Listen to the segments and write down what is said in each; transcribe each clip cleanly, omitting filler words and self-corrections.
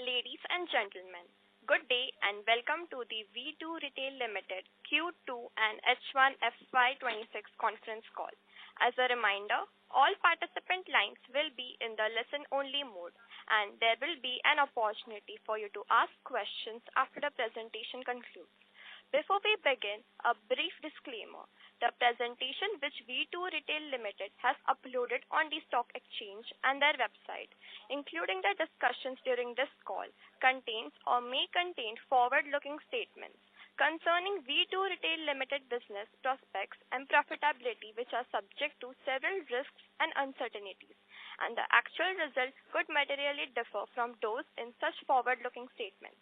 Ladies and gentlemen, good day and welcome to the V2 Retail Limited Q2 and H1 FY2026 conference call. As a reminder, all participant lines will be in the listen-only mode and there will be an opportunity for you to ask questions after the presentation concludes. Before we begin, a brief disclaimer. The presentation which V2 Retail Limited has uploaded on the stock exchange and their website, including the discussions during this call, contains or may contain forward-looking statements concerning V2 Retail Limited business prospects and profitability, which are subject to several risks and uncertainties, and the actual results could materially differ from those in such forward-looking statements.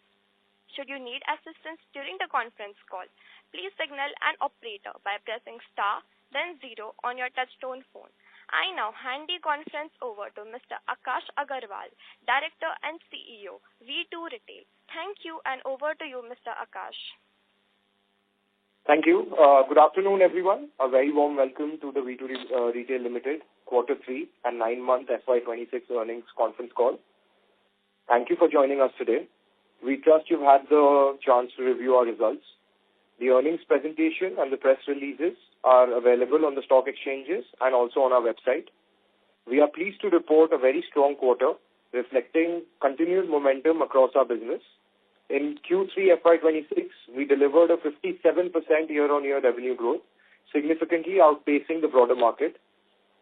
Should you need assistance during the conference call, please signal an operator by pressing star, then 0 on your touchtone phone. I now hand the conference over to Mr. Akash Agarwal, Director and CEO, V2 Retail. Thank you and over to you, Mr. Akash. Thank you. Good afternoon, everyone. A very warm welcome to the V2 Retail Limited Q3 and 9-month FY26 earnings conference call. Thank you for joining us today. We trust you've had the chance to review our results. The earnings presentation and the press releases are available on the stock exchanges and also on our website. We are pleased to report a very strong quarter, reflecting continued momentum across our business. In Q3 FY26, we delivered a 57% year-on-year revenue growth, significantly outpacing the broader market.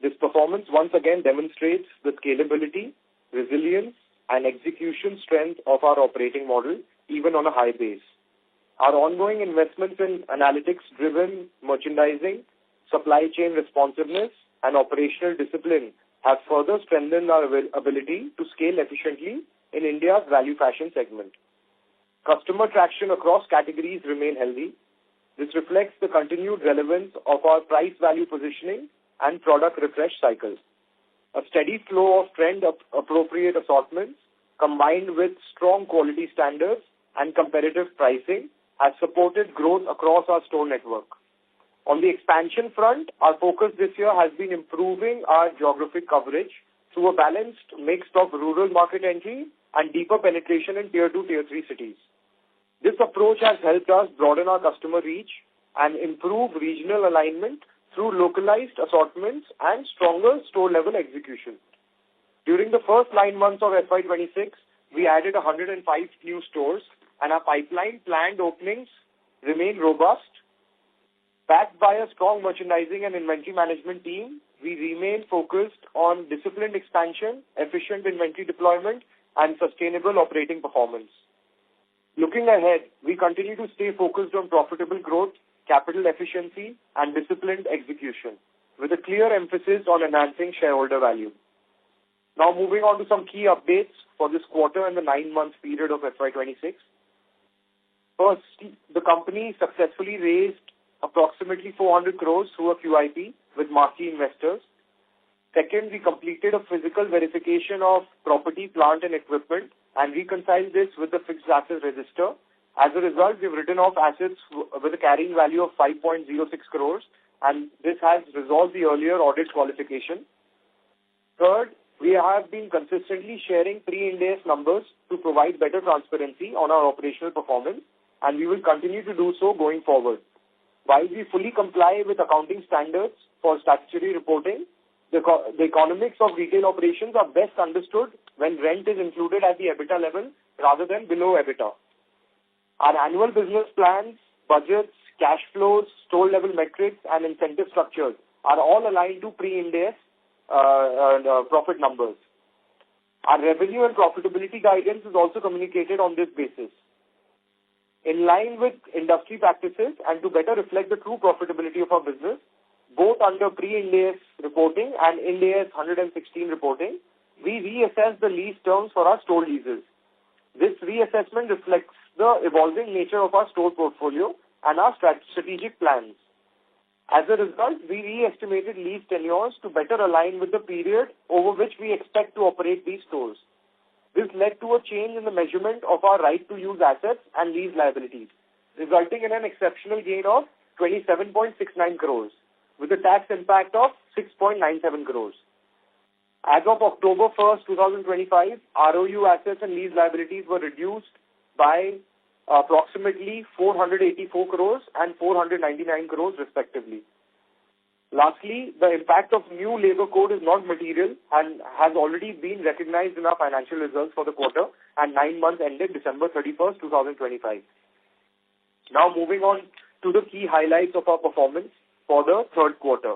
This performance once again demonstrates the scalability, resilience, and execution strength of our operating model, even on a high base. Our ongoing investments in analytics-driven merchandising, supply chain responsiveness, and operational discipline have further strengthened our ability to scale efficiently in India's value fashion segment. Customer traction across categories remain healthy. This reflects the continued relevance of our price-value positioning and product refresh cycles. A steady flow of trend-appropriate assortments, combined with strong quality standards and competitive pricing, has supported growth across our store network. On the expansion front, our focus this year has been improving our geographic coverage through a balanced mix of rural market entry and deeper penetration in Tier 2, Tier 3 cities. This approach has helped us broaden our customer reach and improve regional alignment through localized assortments and stronger store-level execution. During the first 9 months of FY26, we added 105 new stores, and our pipeline planned openings remain robust. Backed by a strong merchandising and inventory management team, we remain focused on disciplined expansion, efficient inventory deployment, and sustainable operating performance. Looking ahead, we continue to stay focused on profitable growth, capital efficiency, and disciplined execution, with a clear emphasis on enhancing shareholder value. Now moving on to some key updates for this quarter and the 9-month period of FY26. First, the company successfully raised approximately 400 crores through a QIP with marquee investors. Second, we completed a physical verification of property, plant, and equipment and reconciled this with the fixed asset register. As a result, we've written off assets with a carrying value of 5.06 crores, and this has resolved the earlier audit qualification. Third, we have been consistently sharing pre-Ind AS numbers to provide better transparency on our operational performance, and we will continue to do so going forward. While we fully comply with accounting standards for statutory reporting, the economics of retail operations are best understood when rent is included at the EBITDA level rather than below EBITDA. Our annual business plans, budgets, cash flows, store-level metrics, and incentive structures are all aligned to pre-Ind AS profit numbers. Our revenue and profitability guidance is also communicated on this basis. In line with industry practices and to better reflect the true profitability of our business, both under pre-Ind AS reporting and Ind AS 116 reporting, we reassess the lease terms for our store leases. This reassessment reflects the evolving nature of our store portfolio and our strategic plans. As a result, we re-estimated lease tenures to better align with the period over which we expect to operate these stores. This led to a change in the measurement of our right-to-use assets and lease liabilities, resulting in an exceptional gain of 27.69 crores, with a tax impact of 6.97 crores. As of October 1st, 2025, ROU assets and lease liabilities were reduced by approximately 484 crores and 499 crores respectively. Lastly, the impact of new labor code is not material and has already been recognized in our financial results for the quarter and 9 months ended December 31st, 2025. Now moving on to the key highlights of our performance for the third quarter.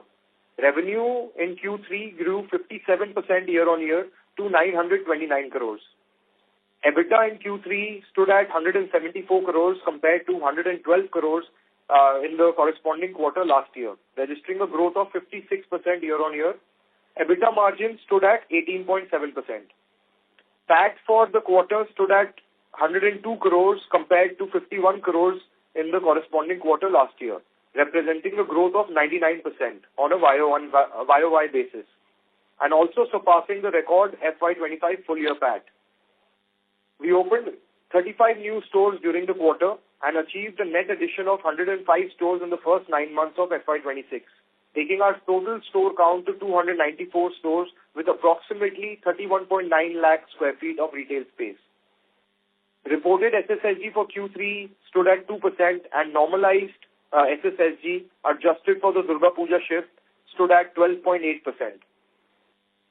Revenue in Q3 grew 57% year-on-year to 929 crores. EBITDA in Q3 stood at 174 crores compared to 112 crores in the corresponding quarter last year, registering a growth of 56% year-on-year. EBITDA margin stood at 18.7%. PAT for the quarter stood at 102 crores compared to 51 crores in the corresponding quarter last year, representing a growth of 99% on a YOY basis, and also surpassing the record FY25 full-year PAT. We opened 35 new stores during the quarter and achieved a net addition of 105 stores in the first 9 months of FY26, taking our total store count to 294 stores with approximately 31.9 lakh square feet of retail space. Reported SSSG for Q3 stood at 2% and normalized SSSG adjusted for the Durga Puja shift stood at 12.8%.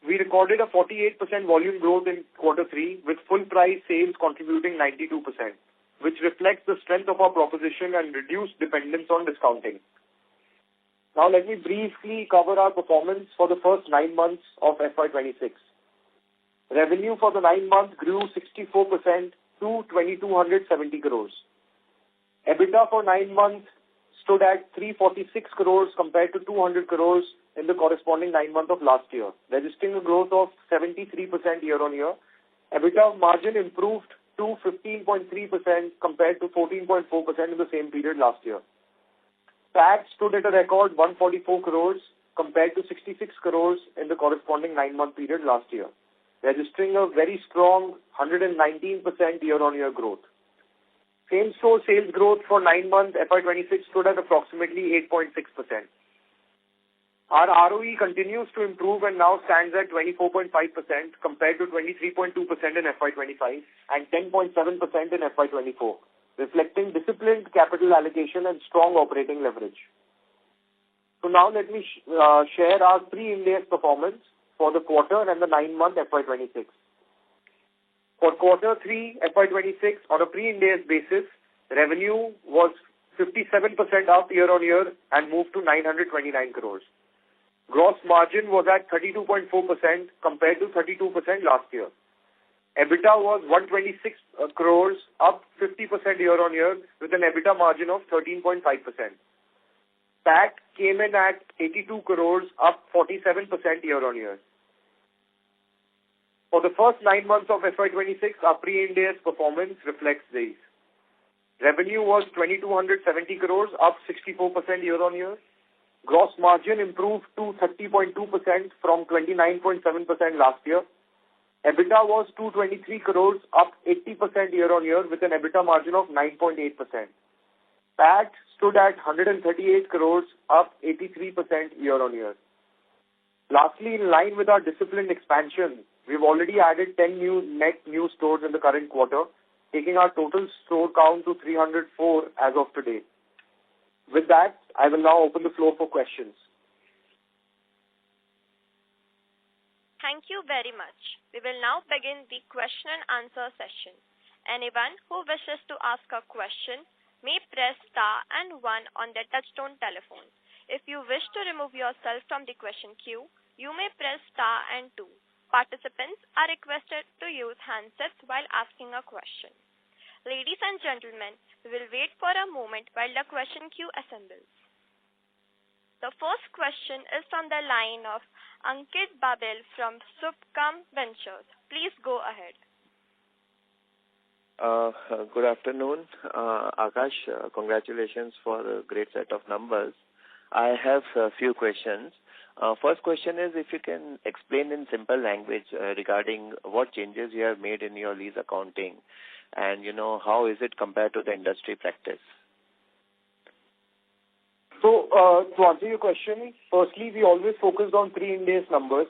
We recorded a 48% volume growth in Q3 with full price sales contributing 92%, which reflects the strength of our proposition and reduced dependence on discounting. Now let me briefly cover our performance for the first 9 months of FY26. Revenue for the 9 months grew 64% to 2,270 crores. EBITDA for 9 months stood at 346 crores compared to 200 crores in the corresponding 9 months of last year, registering a growth of 73% year-on-year. EBITDA margin improved to 15.3% compared to 14.4% in the same period last year. PAT stood at a record 144 crores compared to 66 crores in the corresponding 9-month period last year, registering a very strong 119% year-on-year growth. Same-store sales growth for 9 months FY26 stood at approximately 8.6%. Our ROE continues to improve and now stands at 24.5% compared to 23.2% in FY25 and 10.7% in FY24, reflecting disciplined capital allocation and strong operating leverage. So now let me share our pre-Ind AS performance for the quarter and the 9-month FY26. For quarter 3 FY26, on a pre-Ind AS basis, revenue was 57% up year-on-year and moved to 929 crores. Gross margin was at 32.4% compared to 32% last year. EBITDA was 126 crores, up 50% year-on-year with an EBITDA margin of 13.5%. PAT came in at 82 crores, up 47% year-on-year. For the first 9 months of FY26, our pre-Ind AS performance reflects these. Revenue was 2,270 crores, up 64% year-on-year. Gross margin improved to 30.2% from 29.7% last year. EBITDA was 223 crores, up 80% year-on-year with an EBITDA margin of 9.8%. PAT stood at 138 crores, up 83% year-on-year. Lastly, in line with our disciplined expansion, we've already added 10 net new stores in the current quarter, taking our total store count to 304 as of today. With that, I will now open the floor for questions. Thank you very much. We will now begin the question and answer session. Anyone who wishes to ask a question may press star and 1 on their touchtone telephone. If you wish to remove yourself from the question queue, you may press star and 2. Participants are requested to use handsets while asking a question. Ladies and gentlemen, we will wait for a moment while the question queue assembles. The first question is from the line of Ankit Babel from Subhkam Ventures. Please go ahead. Good afternoon, Akash. Congratulations for a great set of numbers. I have a few questions. First question is if you can explain in simple language regarding what changes you have made in your lease accounting and, how is it compared to the industry practice? So, to answer your question, firstly, we always focused on pre-Ind AS numbers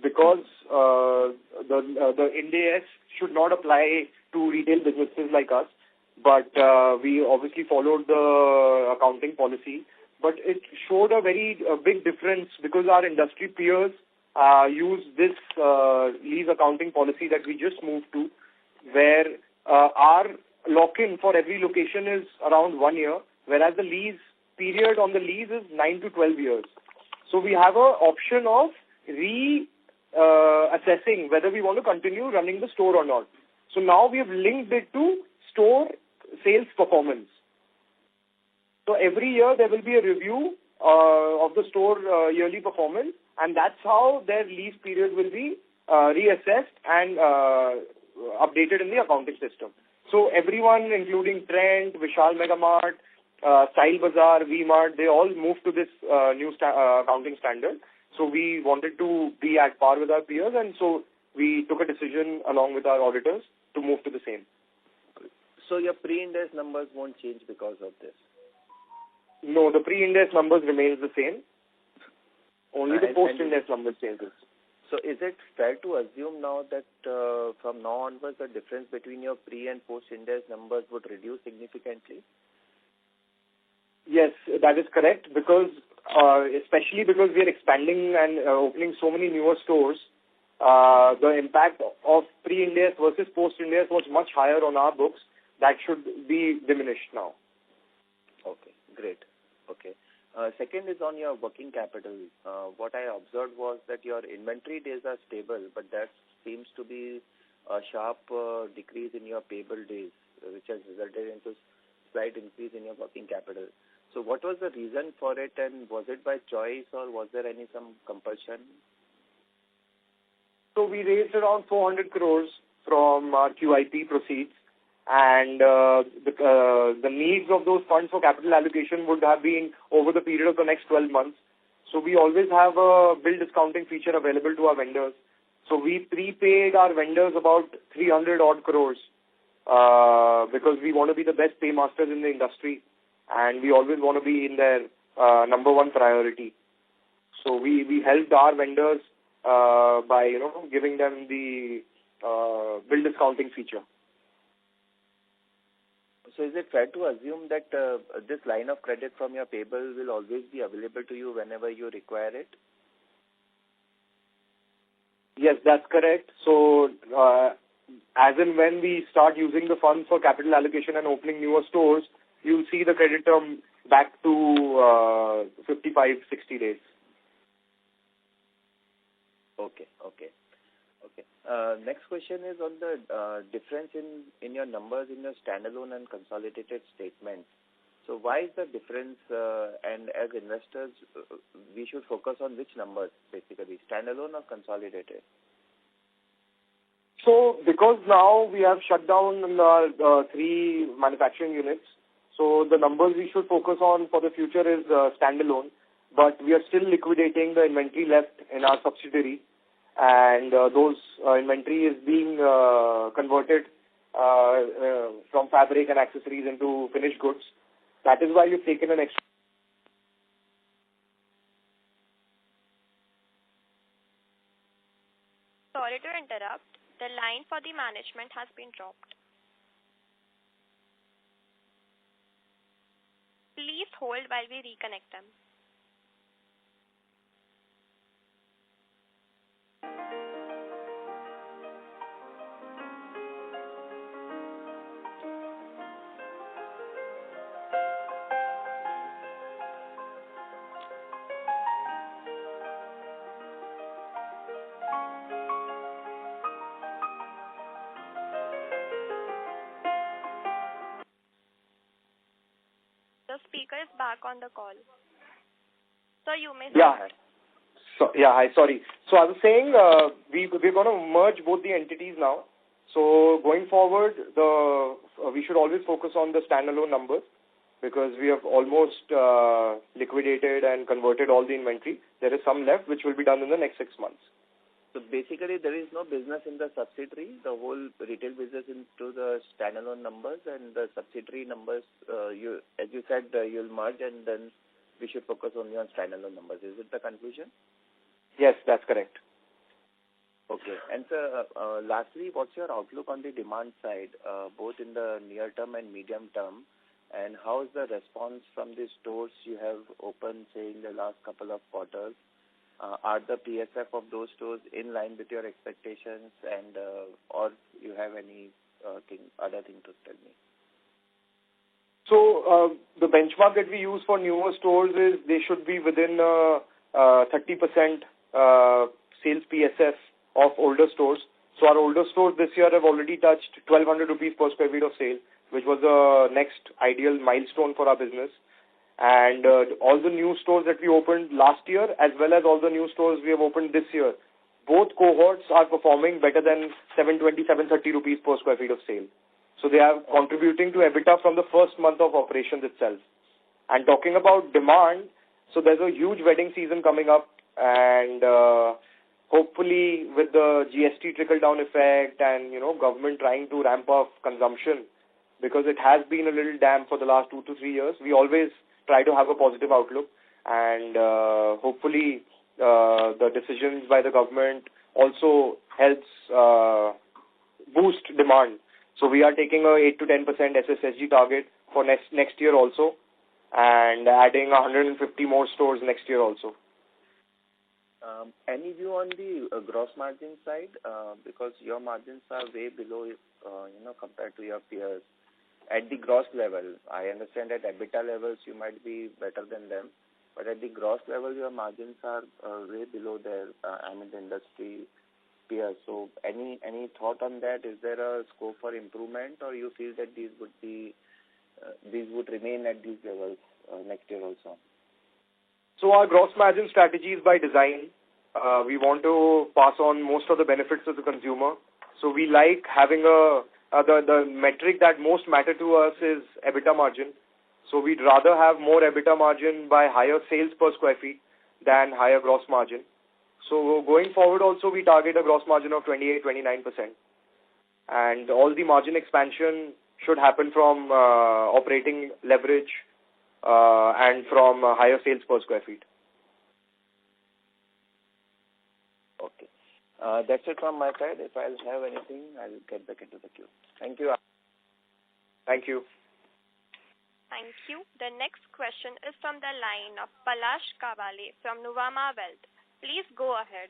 because the Ind AS should not apply to retail businesses like us. But we obviously followed the accounting policy. But it showed a very big difference because our industry peers use this lease accounting policy that we just moved to, where our lock-in for every location is around 1 year, whereas the lease period on the lease is 9 to 12 years. So we have an option of assessing whether we want to continue running the store or not. So now we have linked it to store sales performance. So every year there will be a review of the store yearly performance, and that's how their lease period will be reassessed and updated in the accounting system. So everyone, including Trent, Vishal Megamart, Style Bazaar, V-Mart, they all moved to this new accounting standard. So we wanted to be at par with our peers, and so we took a decision along with our auditors to move to the same. So your pre-Ind AS numbers won't change because of this? No, the pre-Ind AS numbers remains the same. Only the post-Ind AS numbers changes. So is it fair to assume now that from now onwards the difference between your pre- and post-Ind AS numbers would reduce significantly? Yes, that is correct, because especially because we are expanding and opening so many newer stores, the impact of pre-Ind AS versus post-Ind AS was much higher on our books. That should be diminished now. Okay, great. Okay. Second is on your working capital. What I observed was that your inventory days are stable, but that seems to be a sharp decrease in your payable days, which has resulted into slight increase in your working capital. So what was the reason for it, and was it by choice or was there some compulsion? So we raised around 400 crores from our QIP proceeds, and the needs of those funds for capital allocation would have been over the period of the next 12 months. So we always have a bill discounting feature available to our vendors. So we prepaid our vendors about 300 odd crores because we want to be the best paymasters in the industry, and we always want to be in their number one priority. So we helped our vendors by giving them the bill discounting feature. So is it fair to assume that this line of credit from your payable will always be available to you whenever you require it? Yes, that's correct. So as and when we start using the funds for capital allocation and opening newer stores, you'll see the credit term back to 55, 60 days. Okay. Next question is on the difference in your numbers in your standalone and consolidated statements. So why is the difference, and as investors, we should focus on which numbers, basically, standalone or consolidated? So because now we have shut down our 3 manufacturing units, so the numbers we should focus on for the future is standalone, but we are still liquidating the inventory left in our subsidiary, and those inventory is being converted from fabric and accessories into finished goods. That is why we've taken an extra. Sorry to interrupt. The line for the management has been dropped. Please hold while we reconnect them. The speaker is back on the call. So you may start. Hi, sorry. So I was saying we're going to merge both the entities now. So going forward, we should always focus on the standalone numbers because we have almost liquidated and converted all the inventory. There is some left which will be done in the next 6 months. So basically, there is no business in the subsidiary. The whole retail business into the standalone numbers, and the subsidiary numbers, as you said, you'll merge, and then we should focus only on standalone numbers. Is it the conclusion? Yes, that's correct. Okay. And sir, lastly, what's your outlook on the demand side, both in the near term and medium term? And how is the response from the stores you have opened, say, in the last couple of quarters? Are the PSF of those stores in line with your expectations, and or you have any other thing to tell me? So the benchmark that we use for newer stores is they should be within 30% sales PSF of older stores. So our older stores this year have already touched 1,200 rupees per square feet of sale, which was the next ideal milestone for our business. And all the new stores that we opened last year, as well as all the new stores we have opened this year, both cohorts are performing better than 720, 730 rupees per square feet of sale. So they are contributing to EBITDA from the first month of operations itself. And talking about demand, so there's a huge wedding season coming up, and hopefully with the GST trickle-down effect and, government trying to ramp up consumption, because it has been a little damp for the last 2 to 3 years, we always try to have a positive outlook, and hopefully the decisions by the government also helps boost demand. So we are taking a 8 to 10% SSSG target for next year also, and adding 150 more stores next year also. Any view on the gross margin side? Because your margins are way below, compared to your peers. At the gross level, I understand at EBITDA levels you might be better than them, but at the gross level your margins are way below their, the industry peers. So any thought on that? Is there a scope for improvement, or you feel that these would remain at these levels next year also? So our gross margin strategy is by design. We want to pass on most of the benefits to the consumer. So we like having the metric that most matter to us is EBITDA margin. So we'd rather have more EBITDA margin by higher sales per square feet than higher gross margin. So going forward also we target a gross margin of 28-29%. And all the margin expansion should happen from operating leverage and from higher sales per square feet. Okay. That's it from my side. If I'll have anything, I'll get back into the queue. Thank you. Thank you. Thank you. The next question is from the line of Palash Kawale from Nuvama Wealth. Please go ahead.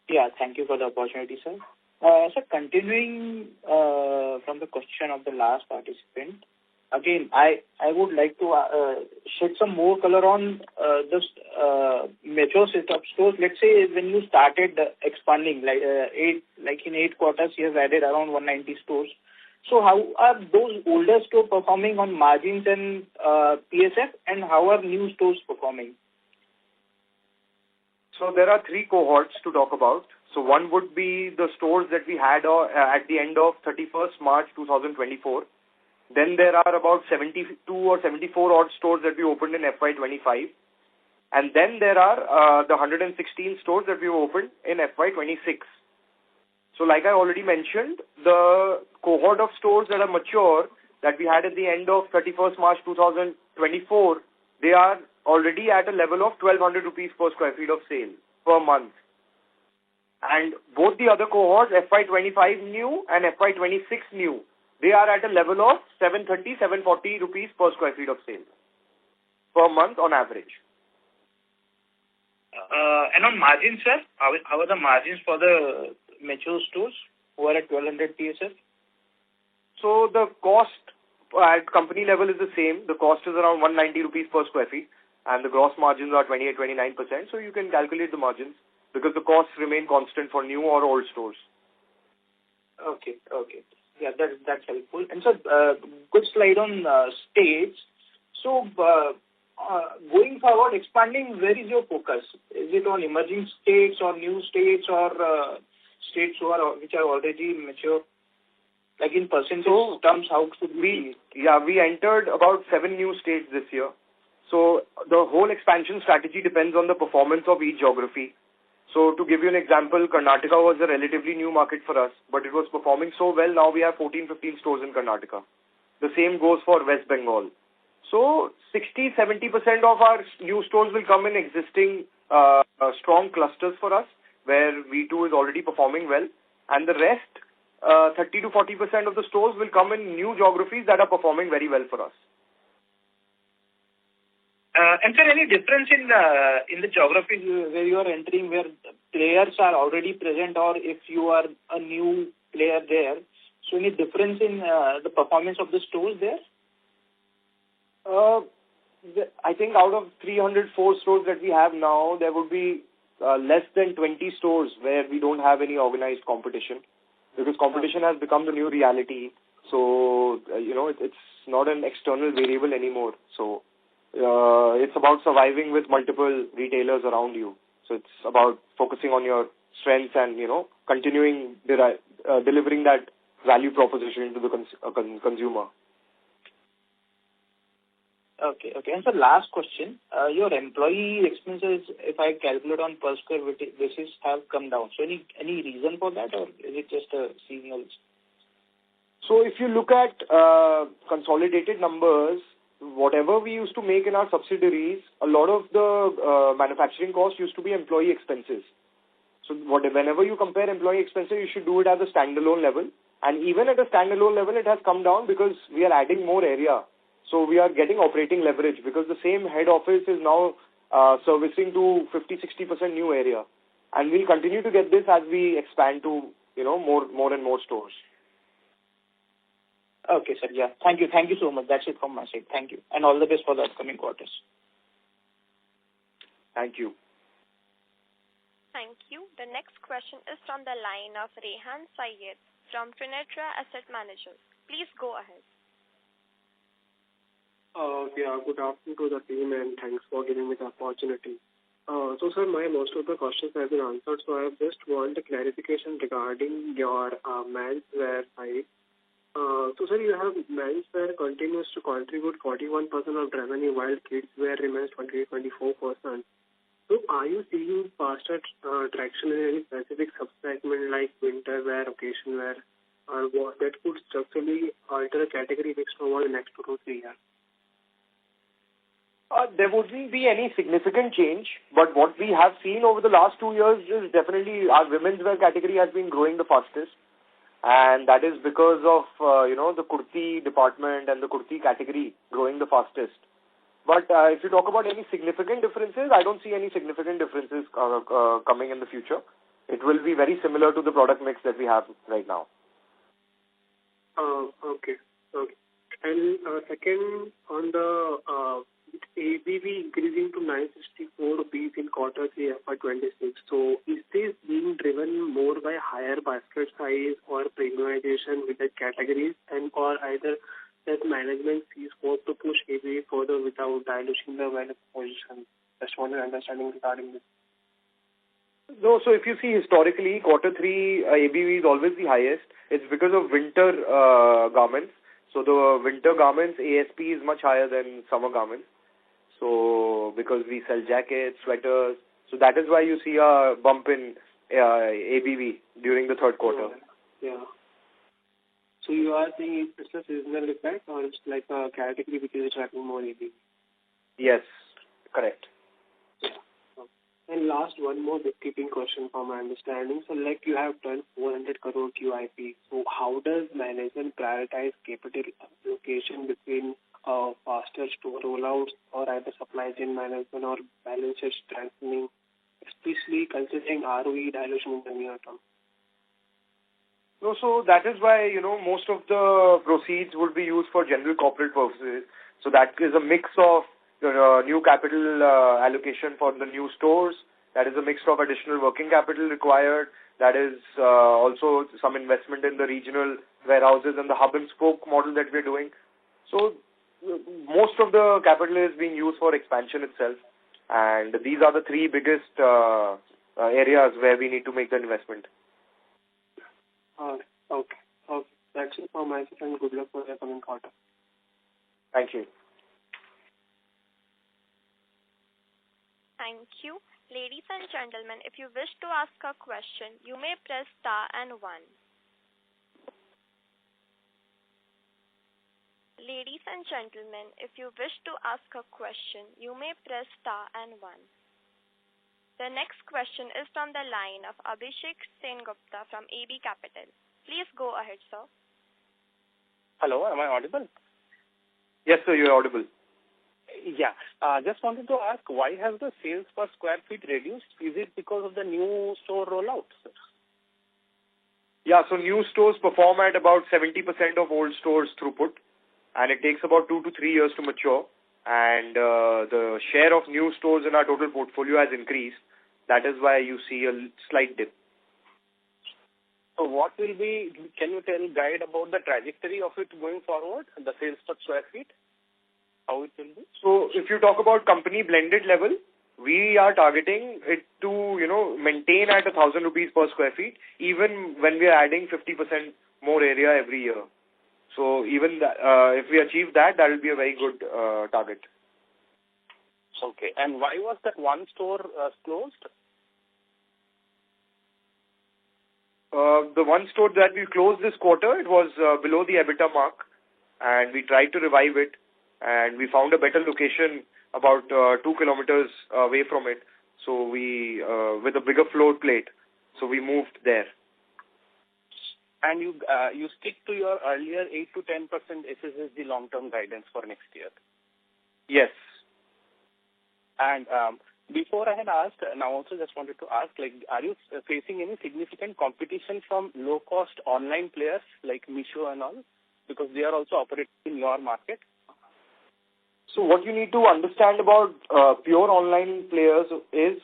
Yeah, thank you for the opportunity, sir. So continuing from the question of the last participant, again, I would like to shed some more color on this mature set of stores. Let's say when you started expanding, in 8 quarters, you have added around 190 stores. So how are those older stores performing on margins and PSF, and how are new stores performing? So there are 3 cohorts to talk about. So one would be the stores that we had at the end of 31st March 2024. Then there are about 72 or 74 odd stores that we opened in FY25. And then there are the 116 stores that we opened in FY26. So like I already mentioned, the cohort of stores that are mature that we had at the end of 31st March 2024, they are already at a level of 1,200 rupees per square feet of sale per month. And both the other cohorts, FY25 new and FY26 new, they are at a level of 730, 740 rupees per square feet of sale per month on average. And on margins, sir, how are the margins for the mature stores who are at 1,200 PSF? So the cost at company level is the same. The cost is around 190 rupees per square feet, and the gross margins are 28-29%. So you can calculate the margins because the costs remain constant for new or old stores. Okay. Yeah, that's helpful. And so, good slide on states. So, going forward, expanding, where is your focus? Is it on emerging states or new states or states which are already mature? Like in percentage terms, how should we? We entered about 7 new states this year. So the whole expansion strategy depends on the performance of each geography. So to give you an example, Karnataka was a relatively new market for us, but it was performing so well. Now we have 14-15 stores in Karnataka. The same goes for West Bengal. So 60-70% of our new stores will come in existing strong clusters for us, where V2 is already performing well, and the rest, 30 to 40% of the stores will come in new geographies that are performing very well for us. And sir, any difference in the geographies where you are entering, where players are already present, or if you are a new player there? So any difference in the performance of the stores there? I think out of 304 stores that we have now, there would be less than 20 stores where we don't have any organized competition, because competition has become the new reality. So, it's not an external variable anymore. So, it's about surviving with multiple retailers around you. So it's about focusing on your strengths and, continuing delivering that value proposition to the consumer. Okay. And so last question, your employee expenses, if I calculate on per square basis, have come down. So any reason for that, or is it just a seasonal? So if you look at consolidated numbers, whatever we used to make in our subsidiaries, a lot of the manufacturing costs used to be employee expenses. So whenever you compare employee expenses, you should do it at the standalone level. And even at a standalone level, it has come down because we are adding more area. So we are getting operating leverage because the same head office is now servicing to 50-60% new area. And we'll continue to get this as we expand to, more and more stores. Okay, sir. Yeah. Thank you so much. That's it from my side. Thank you. And all the best for the upcoming quarters. Thank you. Thank you. The next question is from the line of Rehan Syed from Trinitra Asset Managers. Please go ahead. Good afternoon to the team, and thanks for giving me the opportunity. So, sir, most of the questions have been answered, so I just want a clarification regarding your menswear side. So, sir, you have menswear continues to contribute 41% of revenue, while kids wear remains 24%. So, are you seeing faster traction in any specific subsegment like winter wear, occasion wear, or what that could structurally alter a category mix over the next 2 to 3 years? There wouldn't be any significant change, but what we have seen over the last 2 years is definitely our women's wear category has been growing the fastest. And that is because of, the kurti department and the kurti category growing the fastest. But if you talk about any significant differences, I don't see any significant differences coming in the future. It will be very similar to the product mix that we have right now. Okay. And second, on the ABV increasing to 964 rupees in quarter 3 FY26. So is this being driven more by higher basket size or premiumization with the categories, and or either that management sees scope to push ABV further without diluting the value position? Just want an understanding regarding this. No, so if you see historically, quarter 3 ABV is always the highest. It's because of winter garments. So the winter garments ASP is much higher than summer garments. So because we sell jackets, sweaters, so that is why you see a bump in ABV during the third quarter. Yeah. So you are saying it's a seasonal effect, or it's like a category which is attracting more ABV? Yes, correct. Yeah. And last, one more bookkeeping question from my understanding. So like you have done 400 crore QIP. So how does management prioritize capital allocation between faster store rollouts or either supply chain management or balance sheet strengthening, especially considering ROE dilution in the near term? No, so that is why, most of the proceeds would be used for general corporate purposes. So that is a mix of new capital allocation for the new stores. That is a mix of additional working capital required. That is also some investment in the regional warehouses and the hub and spoke model that we're doing. So most of the capital is being used for expansion itself. And these are the 3 biggest areas where we need to make the investment. Okay. That's it for my side, and good luck for the coming quarter. Thank you. Thank you. Ladies and gentlemen, if you wish to ask a question, you may press star and 1. Ladies and gentlemen, if you wish to ask a question, you may press star and 1. The next question is from the line of Abhishek Sengupta from AB Capital. Please go ahead, sir. Hello, am I audible? Yes, sir, you're audible. Yeah. Just wanted to ask, why has the sales per square feet reduced? Is it because of the new store rollout, sir? Yeah, so new stores perform at about 70% of old stores throughput, and it takes about 2 to 3 years to mature. And the share of new stores in our total portfolio has increased. That is why you see a slight dip. So what will be, can you guide about the trajectory of it going forward, the sales per square feet? How it will be? So if you talk about company blended level, we are targeting it to, maintain at 1,000 rupees per square feet, even when we are adding 50% more area every year. So even if we achieve that, that will be a very good target. Okay. And why was that one store closed? The one store that we closed this quarter, it was below the EBITDA mark, and we tried to revive it, and we found a better location about 2 kilometers away from it. So we, with a bigger floor plate, so we moved there. And you stick to your earlier 8 to 10% SSSG long-term guidance for next year? Yes. And before I had asked, and I also just wanted to ask, are you facing any significant competition from low-cost online players like Meesho and all? Because they are also operating in your market. So what you need to understand about pure online players is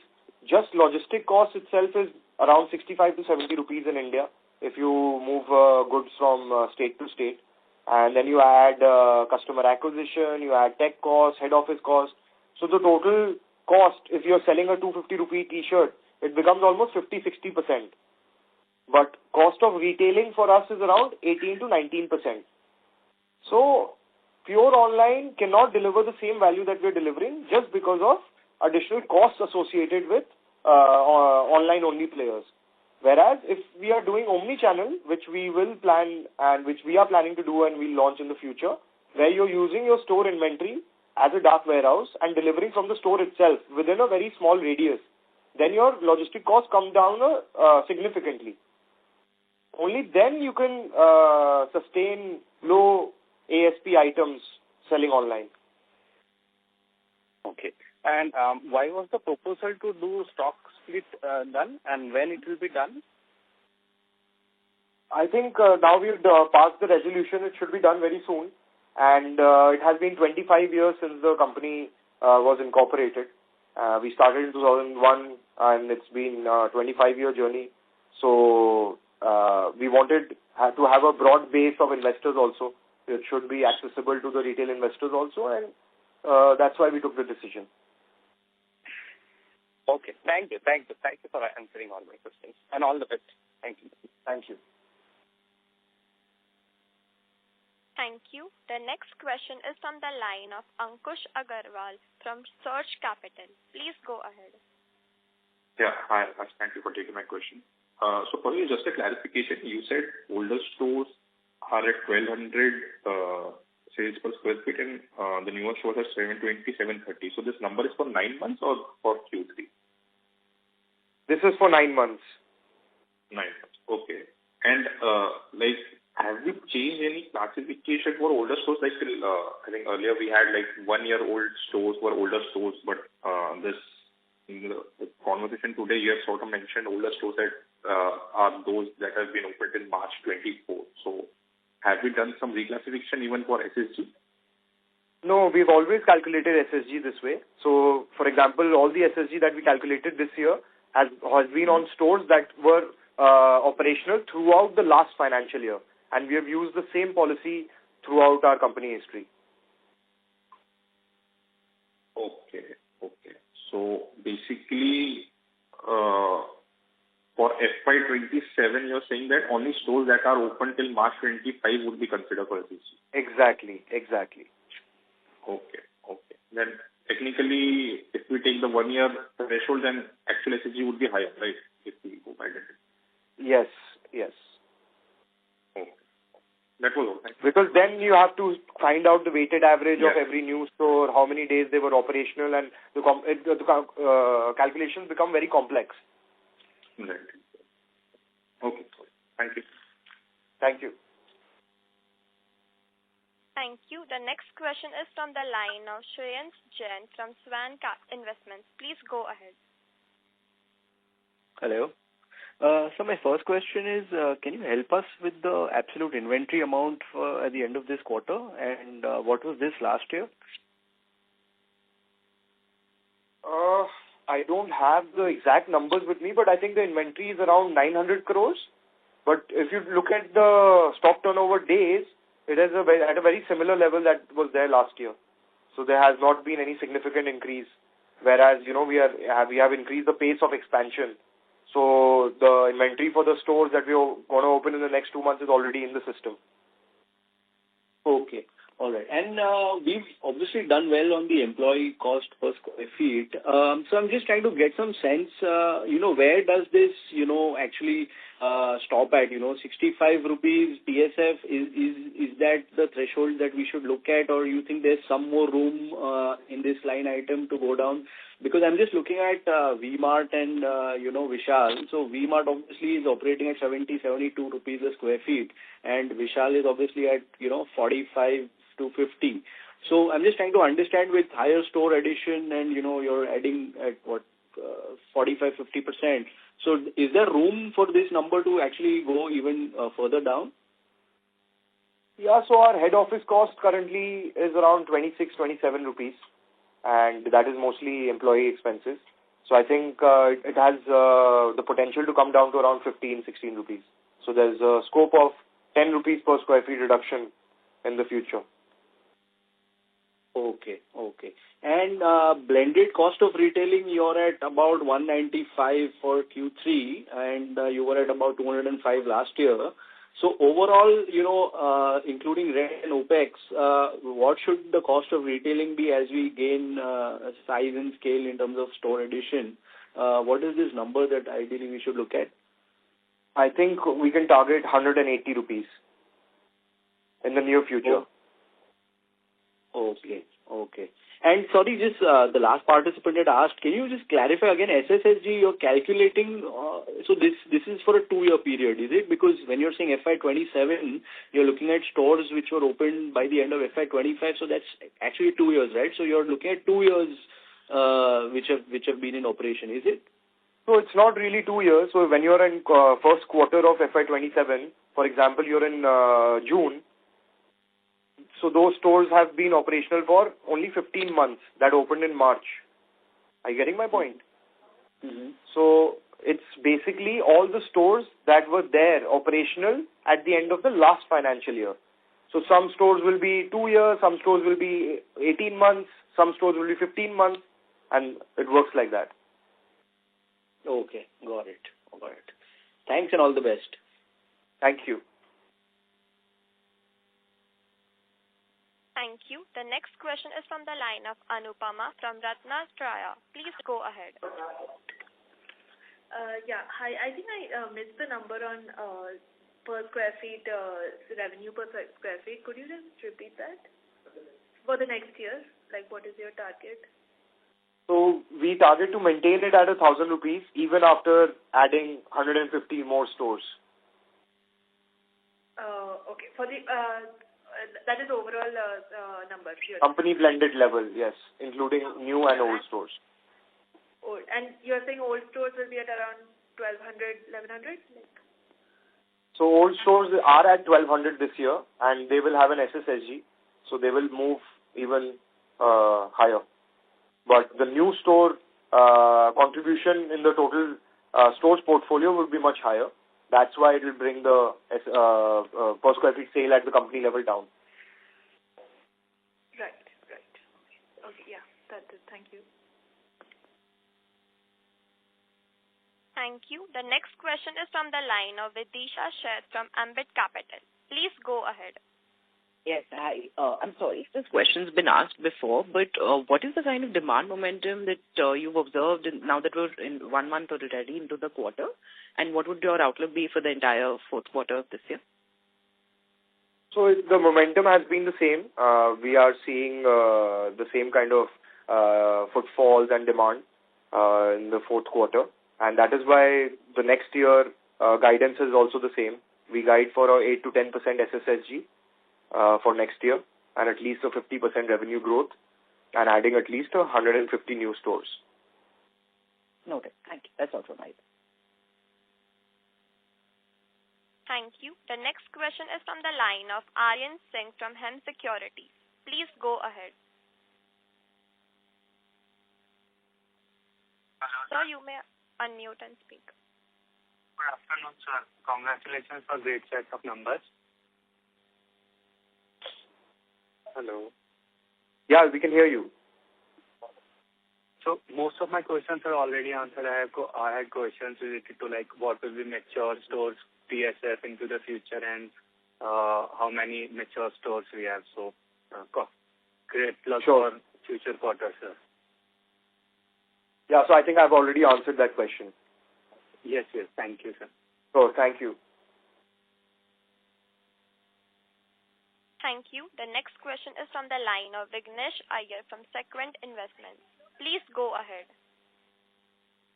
just logistic cost itself is around 65 to 70 rupees in India if you move goods from state to state. And then you add customer acquisition, you add tech cost, head office cost. So the total cost, if you're selling a 250 rupee t-shirt, it becomes almost 50-60%. But cost of retailing for us is around 18 to 19%. So pure online cannot deliver the same value that we're delivering just because of additional costs associated with online-only players. Whereas if we are doing omni-channel, which we will plan and which we are planning to do and we'll launch in the future, where you're using your store inventory as a dark warehouse and delivering from the store itself within a very small radius, then your logistic costs come down significantly. Only then you can sustain low ASP items selling online. Okay. And why was the proposal to do stock split done, and when it will be done? I think now we've passed the resolution. It should be done very soon. And it has been 25 years since the company was incorporated. We started in 2001, and it's been a 25-year journey. So we wanted to have a broad base of investors also. It should be accessible to the retail investors also, and that's why we took the decision. Okay. Thank you for answering all my questions. And all the best. Thank you. Thank you. Thank you. The next question is from the line of Ankush Agarwal from Surge Capital. Please go ahead. Yeah, hi. Thank you for taking my question. So, probably just a clarification. You said older stores are at 1,200 sales per square feet, and the newer stores are 720, 730. So, this number is for 9 months or for Q3? This is for 9 months. 9 months. Okay. And have we changed any classification for older stores? Like I think earlier we had 1-year-old stores were older stores, but in the conversation today you have sort of mentioned older stores that are those that have been opened in March 24. So have we done some reclassification even for SSG? No, we've always calculated SSG this way. So, for example, all the SSG that we calculated this year has been on stores that were operational throughout the last financial year. And we have used the same policy throughout our company history. Okay. So basically, for FY27, you're saying that only stores that are open till March 25 would be considered for SSG? Exactly. Okay. Then technically, if we take the 1-year threshold, then actual SSG would be higher, right? If we go by that. Yes. Okay. That was all. Thank you. Because then you have to find out the weighted average of Yeah. every new store, how many days they were operational, and the calculations become very complex. Right. Okay. Thank you. Thank you. Thank you. The next question is from the line of Shreyans Jain from Swan Investments. Please go ahead. Hello. So my first question is, can you help us with the absolute inventory amount at the end of this quarter, and what was this last year? I don't have the exact numbers with me, but I think the inventory is around 900 crores. But if you look at the stock turnover days, it is at a very similar level that was there last year. So there has not been any significant increase. Whereas, we have increased the pace of expansion. So the inventory for the stores that we are going to open in the next 2 months is already in the system. Okay. All right. And we've obviously done well on the employee cost per square feet. So I'm just trying to get some sense, where does this, actually stop at? 65 rupees TSF, is that the threshold that we should look at, or you think there's some more room in this line item to go down? Because I'm just looking at V-Mart and, Vishal. So V-Mart obviously is operating at 72 rupees a square feet, and Vishal is obviously at, 45 to 50. So I'm just trying to understand with higher store addition and, you're adding at 45-50%. So is there room for this number to actually go even further down? Yeah, so our head office cost currently is around 26, 27 rupees, and that is mostly employee expenses. So I think it has the potential to come down to around 15, 16 rupees. So there's a scope of 10 rupees per square feet reduction in the future. Okay. And blended cost of retailing, you're at about 195 for Q3, and you were at about 205 last year. So overall, including rent and OPEX, what should the cost of retailing be as we gain size and scale in terms of store addition? What is this number that ideally we should look at? I think we can target 180 rupees in the near future. Okay. And sorry, just the last participant had asked, can you just clarify again, SSSG you're calculating, so this is for a 2-year period, is it? Because when you're saying FY27, you're looking at stores which were opened by the end of FY25, so that's actually 2 years, right? So you're looking at 2 years which have been in operation, is it? So it's not really 2 years. So when you're in first quarter of FY27, for example, you're in June, so those stores have been operational for only 15 months that opened in March. Are you getting my point? Mm-hmm. So it's basically all the stores that were there operational at the end of the last financial year. So some stores will be 2 years, some stores will be 18 months, some stores will be 15 months, and it works like that. Okay, got it. Thanks and all the best. Thank you. Thank you. The next question is from the line of Anupama from Ratnatraya. Please go ahead. Hi. I think I missed the number on per square feet, revenue per square feet. Could you just repeat that? For the next year, what is your target? So we target to maintain it at 1,000 rupees even after adding 150 more stores. Okay. For the that is overall number. Sure. Company blended level, yes, including new and old stores. Old. And you're saying old stores will be at around 1,200, 1,100? So old stores are at 1,200 this year, and they will have an SSSG, so they will move even higher. But the new store contribution in the total stores portfolio will be much higher. That's why it will bring the per square feet sale at the company level down. Right. Okay, yeah, that's it. Thank you. Thank you. The next question is from the line of Vidisha Sheth from Ambit Capital. Please go ahead. Yes, hi. I'm sorry if this question's been asked before, but what is the kind of demand momentum that you've observed now that we're in 1 month already into the quarter? And what would your outlook be for the entire fourth quarter of this year? So the momentum has been the same. We are seeing the same kind of footfalls and demand in the fourth quarter. And that is why the next year guidance is also the same. We guide for a 8 to 10% SSSG for next year and at least a 50% revenue growth and adding at least 150 new stores. Noted. Thank you. That's all from my side. Thank you. The next question is from the line of Aryan Singh from Hem Securities. Please go ahead. Hello, sir, you may unmute and speak. Good afternoon, sir. Congratulations for great set of numbers. Hello. Yeah, we can hear you. So most of my questions are already answered. I had questions related to like what will be mature stores, PSF into the future, and how many mature stores we have. So great luck for future quarters, sir. Yeah, so I think I've already answered that question. Yes. Thank you, sir. Oh, thank you. Thank you. The next question is from the line of Vignesh Iyer from Sequent Investments. Please go ahead.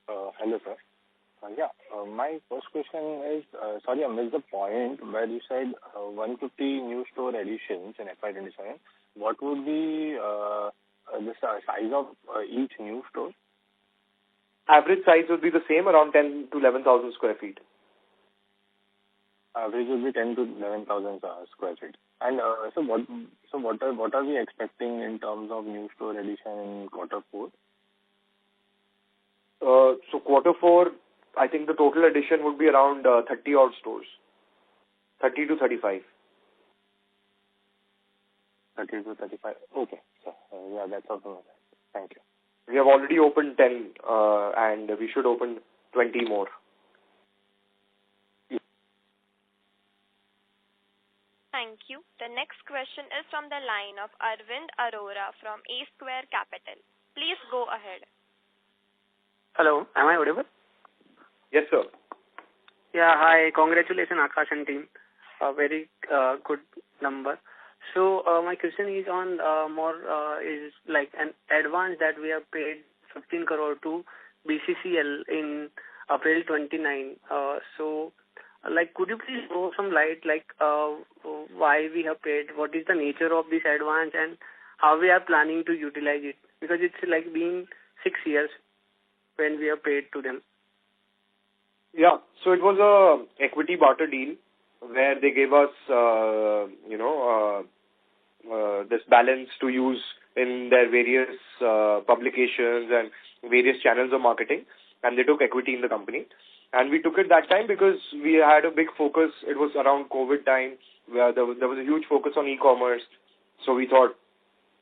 Hello, sir. My first question is, sorry, I missed the point where you said 150 new store additions in FY27. What would be the size of each new store? Average size would be the same, around 10 to 11,000 square feet. Average would be 10 to 11,000 square feet. And so what are we expecting in terms of new store addition in quarter 4? So quarter 4, I think the total addition would be around 30 odd stores. 30 to 35. 30 to 35. Okay. So, yeah, that's all from my side. Thank you. We have already opened 10 and we should open 20 more. Thank you. The next question is from the line of Arvind Arora from A Square Capital. Please go ahead. Hello, am I audible? Yes, sir. Yeah, hi. Congratulations, Akash and team. A very good number. So my question is on is like an advance that we have paid 15 crore to BCCL in April 29. So like, could you please throw some light, like why we have paid, what is the nature of this advance, and how we are planning to utilize it? Because it's like been 6 years when we have paid to them. Yeah, so it was a equity barter deal where they gave us, this balance to use in their various publications and various channels of marketing, and they took equity in the company. And we took it that time because we had a big focus. It was around COVID time where there was a huge focus on e-commerce. So we thought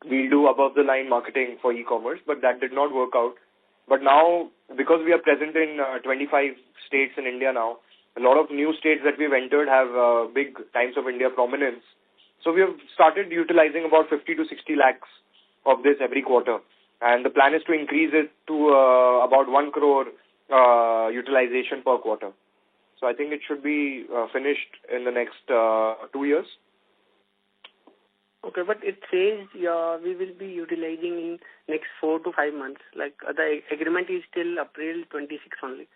we'll do above the line marketing for e-commerce, but that did not work out. But now, because we are present in 25 states in India now, a lot of new states that we've entered have big Times of India prominence. So we have started utilizing about 50 to 60 lakhs of this every quarter. And the plan is to increase it to about 1 crore utilization per quarter. So I think it should be finished in the next 2 years. Okay, but it says we will be utilizing in next 4 to 5 months. Like the agreement is till April 26 only.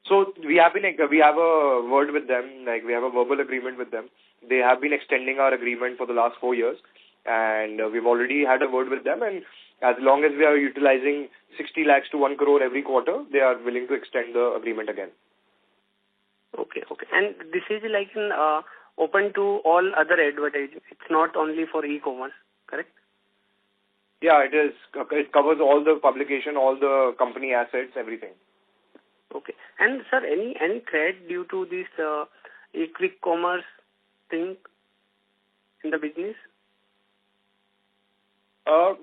So we have a word with them, like we have a verbal agreement with them. They have been extending our agreement for the last 4 years, and we've already had a word with them. And as long as we are utilizing 60 lakhs to 1 crore every quarter, they are willing to extend the agreement again. Okay. And this is like open to all other advertising. It's not only for e-commerce, correct? Yeah, it is. It covers all the publication, all the company assets, everything. Okay. And sir, any threat due to this quick commerce thing in the business?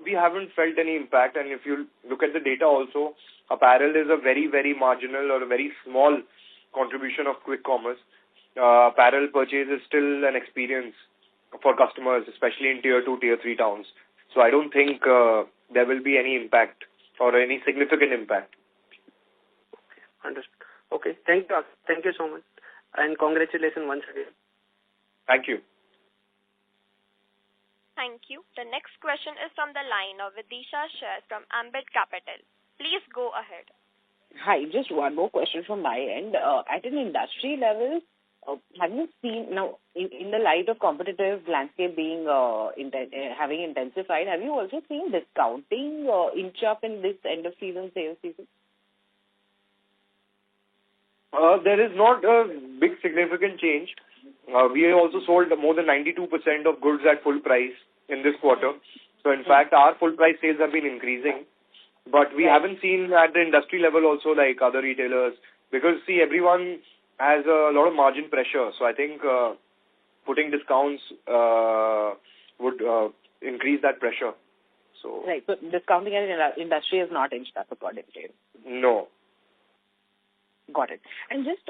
We haven't felt any impact, and if you look at the data also, apparel is a very, very marginal or a very small contribution of quick commerce. Apparel purchase is still an experience for customers, especially in tier 2, tier 3 towns. So I don't think there will be any impact or any significant impact. Okay, understood. Okay, thank you so much, and congratulations once again. Thank you. Thank you. The next question is from the line of Vidisha Shah from Ambit Capital. Please go ahead. Hi, just one more question from my end. At an industry level, have you seen now in the light of competitive landscape being having intensified? Have you also seen discounting inch up in this end of season sales season? There is not a big significant change. We have also sold more than 92% of goods at full price in this quarter. So in fact, our full price sales have been increasing. But we haven't seen at the industry level also like other retailers, because see, everyone has a lot of margin pressure. So I think putting discounts would increase that pressure. So right. So discounting in the industry has not inched up according to you. No. Got it. And just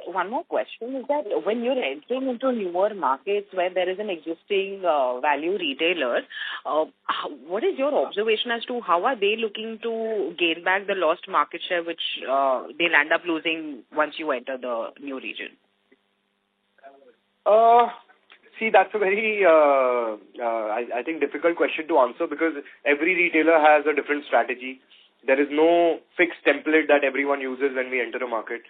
one more question is that when you're entering into newer markets where there is an existing value retailer, what is your observation as to how are they looking to gain back the lost market share which they'll end up losing once you enter the new region? See, that's a very, I think, difficult question to answer, because every retailer has a different strategy. There is no fixed template that everyone uses when we enter a market.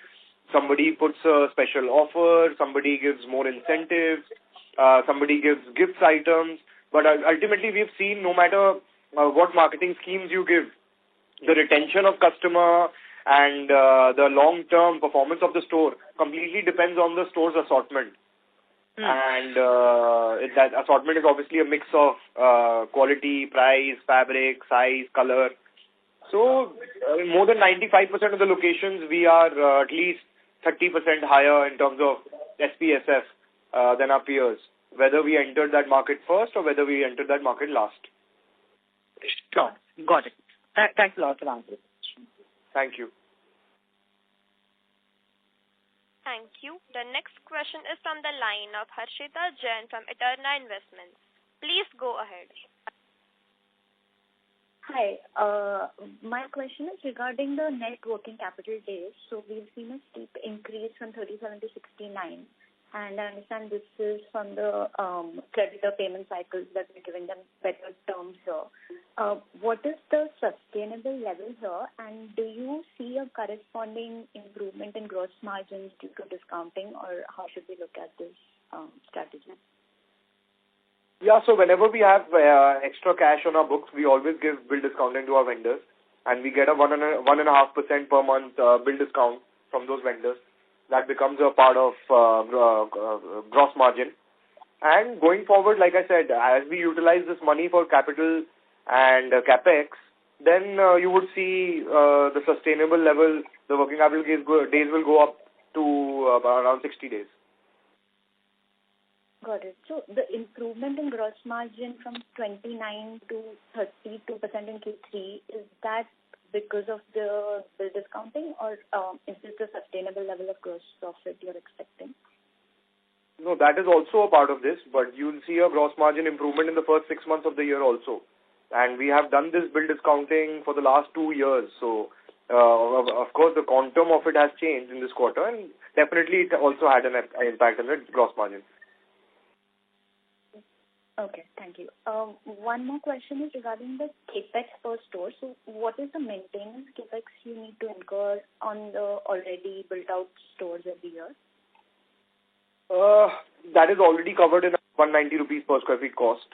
Somebody puts a special offer, somebody gives more incentives, somebody gives gifts items. But ultimately, we've seen no matter what marketing schemes you give, the retention of customer and the long-term performance of the store completely depends on the store's assortment. And that assortment is obviously a mix of quality, price, fabric, size, color. So, more than 95% of the locations, we are at least 30% higher in terms of SPSF than our peers, whether we entered that market first or whether we entered that market last. Sure. Got it. Thanks a lot for the answer. Thank you. Thank you. The next question is from the line of Harshita Jain from Eterna Investments. Please go ahead. Hi. My question is regarding the net working capital days. So we've seen a steep increase from 37 to 69. And I understand this is from the creditor payment cycles that we're giving them better terms here. What is the sustainable level here? And do you see a corresponding improvement in gross margins due to discounting, or how should we look at this strategy? Yeah, so whenever we have extra cash on our books, we always give bill discounting to our vendors, and we get a 1.5% per month bill discount from those vendors. That becomes a part of gross margin. And going forward, like I said, as we utilize this money for capital and capex, then you would see the sustainable level, the working capital days will go up to around 60 days. Got it. So the improvement in gross margin from 29 to 32% in Q3, is that because of the bill discounting, or is this the sustainable level of gross profit you're expecting? No, that is also a part of this, but you'll see a gross margin improvement in the first 6 months of the year also. And we have done this bill discounting for the last 2 years. So, of course, the quantum of it has changed in this quarter, and definitely it also had an impact on the gross margin. Okay, thank you. One more question is regarding the capex per store. So what is the maintenance capex you need to incur on the already built-out stores every year? That is already covered in 190 rupees per square feet cost.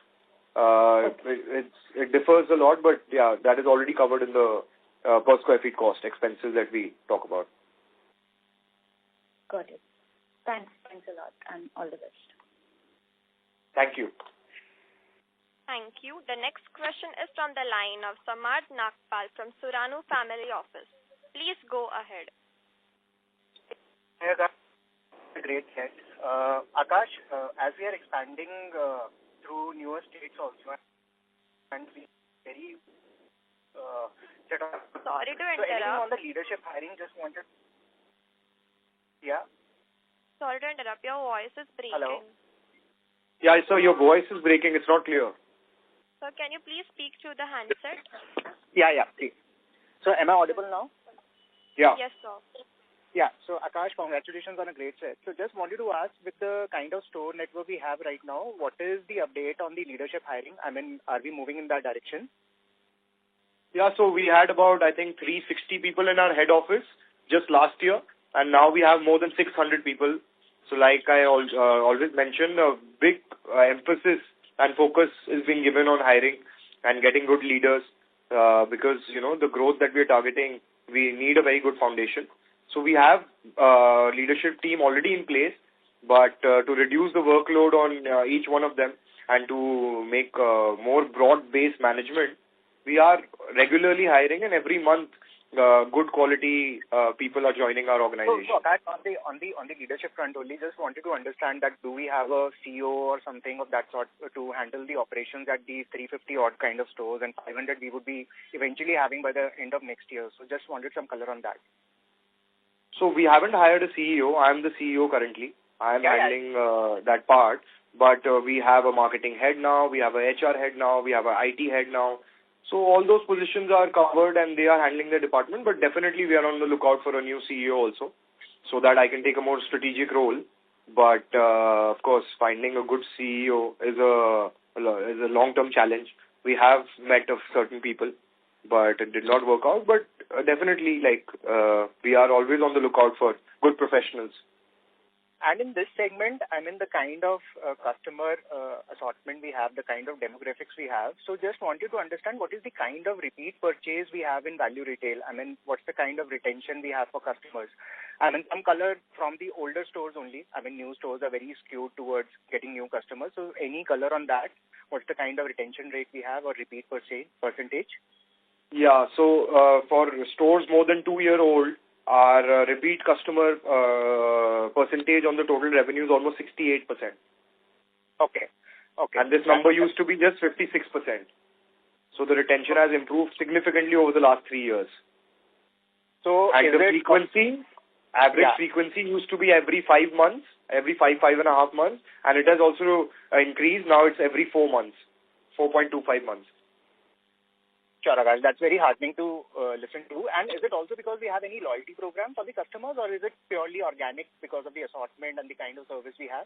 It differs a lot, but yeah, that is already covered in the per square feet cost expenses that we talk about. Got it. Thanks a lot, and all the best. Thank you. Thank you. The next question is from the line of Samad Nagpal from Suranu Family Office. Please go ahead. Hey, a great set. Akash, as we are expanding through newer states also, and we very set up. Sorry to interrupt. So anything on interrupt. the leadership hiring, just wanted. Yeah. Sorry to interrupt. Your voice is breaking. Hello. Yeah, so your voice is breaking. It's not clear. So can you please speak through the handset? Yeah. See. So am I audible now? Yeah. Yes, sir. Yeah. So, Akash, congratulations on a great set. So, just wanted to ask, with the kind of store network we have right now, what is the update on the leadership hiring? I mean, are we moving in that direction? Yeah, so we had about, I think, 360 people in our head office just last year, and now we have more than 600 people. So like I always mention, a big emphasis and focus is being given on hiring and getting good leaders because, the growth that we are targeting, we need a very good foundation. So we have leadership team already in place, but to reduce the workload on each one of them and to make more broad-based management, we are regularly hiring, and every month good quality people are joining our organization. So that on the leadership front only, just wanted to understand that do we have a CEO or something of that sort to handle the operations at these 350 odd kind of stores, and 500 we would be eventually having by the end of next year. So just wanted some color on that. So we haven't hired a CEO. I am the CEO currently. I am handling that part. But we have a marketing head now. We have a HR head now. We have a IT head now. So all those positions are covered and they are handling the department. But definitely we are on the lookout for a new CEO also, so that I can take a more strategic role. But of course, finding a good CEO is a long-term challenge. We have met of certain people, but it did not work out. But definitely, we are always on the lookout for good professionals. And in this segment, I mean, the kind of customer assortment we have, the kind of demographics we have. So just wanted to understand what is the kind of repeat purchase we have in value retail. I mean, what's the kind of retention we have for customers? I mean, some color from the older stores only. I mean, new stores are very skewed towards getting new customers. So any color on that? What's the kind of retention rate we have or repeat purchase percentage? Yeah, so for stores more than 2-year-old, our repeat customer percentage on the total revenue is almost 68%. Okay. And this number used to be just 56%. So the retention has improved significantly over the last 3 years. So and the frequency, average frequency used to be every 5 months, every 5.5 months, and it has also increased. Now it's every 4 months, 4.25 months. Sure, Akash. That's very heartening to listen to. And is it also because we have any loyalty program for the customers, or is it purely organic because of the assortment and the kind of service we have?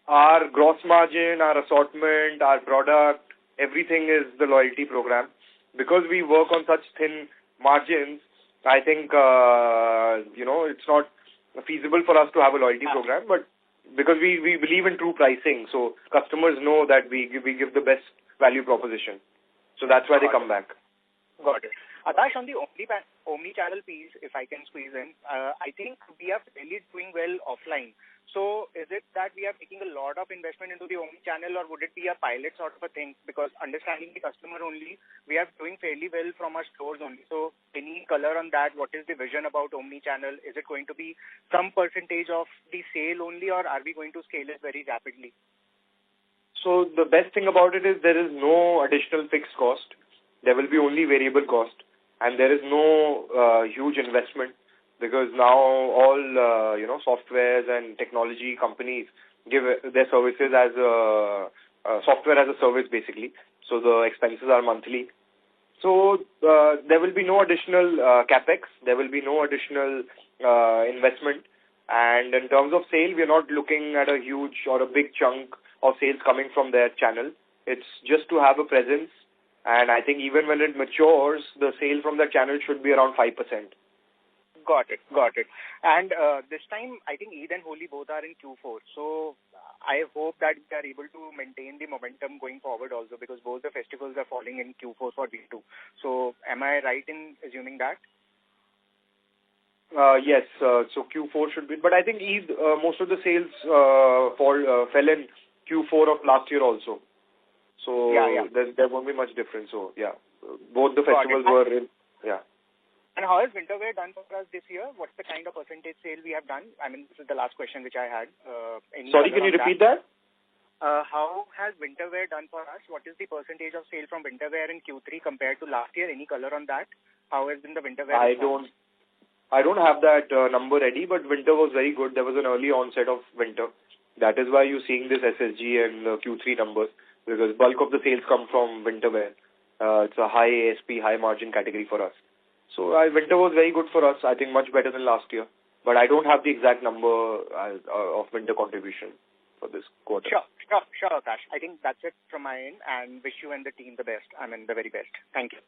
Our gross margin, our assortment, our product, everything is the loyalty program. Because we work on such thin margins, I think, it's not feasible for us to have a loyalty program, but because we believe in true pricing, so customers know that we give the best value proposition. So that's why they come back. Got it. Akash, on the omni-channel piece, if I can squeeze in, I think we are really doing well offline. So is it that we are taking a lot of investment into the omni-channel, or would it be a pilot sort of a thing? Because understanding the customer only, we are doing fairly well from our stores only. So any color on that? What is the vision about omni-channel? Is it going to be some percentage of the sale only, or are we going to scale it very rapidly? So the best thing about it is there is no additional fixed cost. There will be only variable cost. And there is no huge investment, because now all, softwares and technology companies give their services as software as a service, basically. So the expenses are monthly. So there will be no additional capex. There will be no additional investment. And in terms of sale, we are not looking at a huge or a big chunk of sales coming from their channel. It's just to have a presence. And I think even when it matures, the sale from that channel should be around 5%. Got it. And this time, I think Eid and Holi both are in Q4. So I hope that we are able to maintain the momentum going forward also, because both the festivals are falling in Q4 for V2. So am I right in assuming that? Yes. So Q4 should be. But I think Eid, most of the sales fell in Q4 of last year also. So there won't be much difference. So both the festivals were in. Yeah. And how has winter wear done for us this year? What's the kind of percentage sale we have done? I mean, this is the last question which I had. Sorry, can you repeat that? How has winter wear done for us? What is the percentage of sale from winter wear in Q3 compared to last year? Any color on that? How has been the winter wear? I don't have that number ready, but winter was very good. There was an early onset of winter. That is why you're seeing this SSG and Q3 numbers, because bulk of the sales come from winter wear. It's a high ASP, high margin category for us. So winter was very good for us. I think much better than last year. But I don't have the exact number of winter contribution for this quarter. Sure, Akash. I think that's it from my end, and wish you and the team the best. I mean, the very best. Thank you.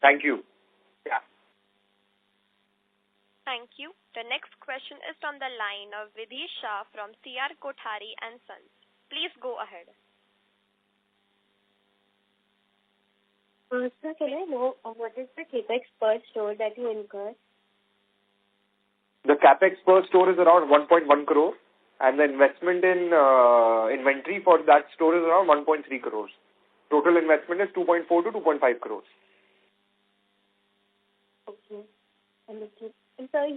Thank you. Yeah. Thank you. The next question is from the line of Vidhi Shah from CR Kothari and Sons. Please go ahead. Sir, can I know what is the capex per store that you incur? The capex per store is around 1.1 crore, and the investment in inventory for that store is around 1.3 crores. Total investment is 2.4 to 2.5 crores. Okay. Understood. And sir,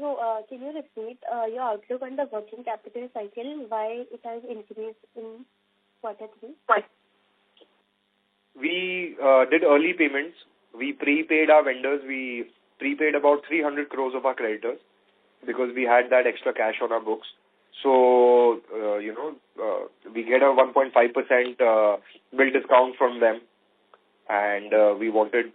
can you repeat your outlook on the working capital cycle, why it has increased in quarter 3? We did early payments. We prepaid our vendors. We prepaid about 300 crores of our creditors because we had that extra cash on our books. So, we get a 1.5% bill discount from them, and we wanted